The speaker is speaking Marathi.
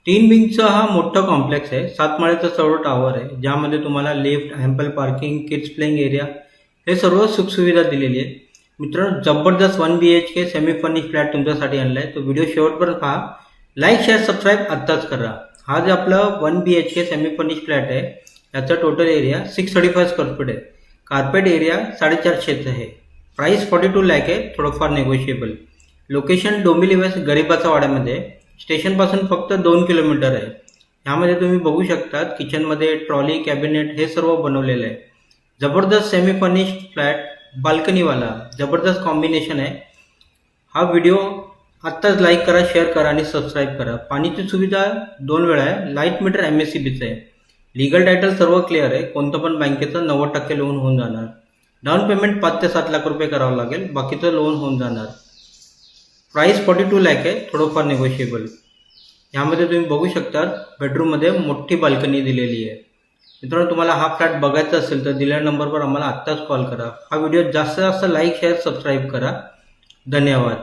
तीन विंगचा हा मोठा कॉम्प्लेक्स आहे. 7 माळ्याचा चौरस टॉवर आहे, ज्यामध्ये तुम्हाला lift, ample parking, kids playing area हे सर्व सुखसुविधा दिलेली आहे. मित्रांनो, जबरदस्त 1 BHK सेमी फर्निश फ्लॅट तुमच्यासाठी आणलाय. तो व्हिडिओ शेवटपर्यंत पहा. लाईक, शेअर, सबस्क्राईब आत्ताच करा. हा जे आपलं 1 BHK सेमी फर्निश फ्लॅट आहे, याचा टोटल एरिया 635 स्क्वेअर फीट आहे. कार्पेट एरिया 450 आहे. प्राइस 42 लाख आहे, थोडंफार नेगोशिएबल. लोकेशन डोंबिवली वेस्ट गरीबाचा वाड्यामध्ये. स्टेशनपासून फक्त 2 किलोमीटर आहे. यामध्ये तुम्ही बघू शकता किचनमध्ये ट्रॉली, कॅबिनेट हे सर्व बनवलेलं आहे. जबरदस्त सेमी फर्निश्ड फ्लॅट, बाल्कनीवाला जबरदस्त कॉम्बिनेशन आहे. हा व्हिडिओ आत्ताच लाईक करा, शेअर करा आणि सबस्क्राईब करा. पाणीची सुविधा 2 वेळा आहे. लाईट मीटर MSCBचं आहे. लीगल टायटल सर्व क्लिअर आहे. कोणतं पण बँकेचं 90% लोन होऊन जाणार. डाऊन पेमेंट 5 ते 7 लाख रुपये करावं लागेल, बाकीचं लोन होऊन जाणार. प्राइस 42 लाख आहे, थोडंफार नेगोशिएबल. यामध्ये तुम्ही बघू शकता बेडरूममध्ये मोठी बाल्कनी दिलेली आहे. मित्रांनो, तुम्हाला हा फ्लॅट बघायचा असेल तर दिलेल्या नंबरवर आम्हाला आत्ताच कॉल करा. हा व्हिडिओ जास्तीत जास्त लाईक, शेअर, सबस्क्राईब करा. धन्यवाद.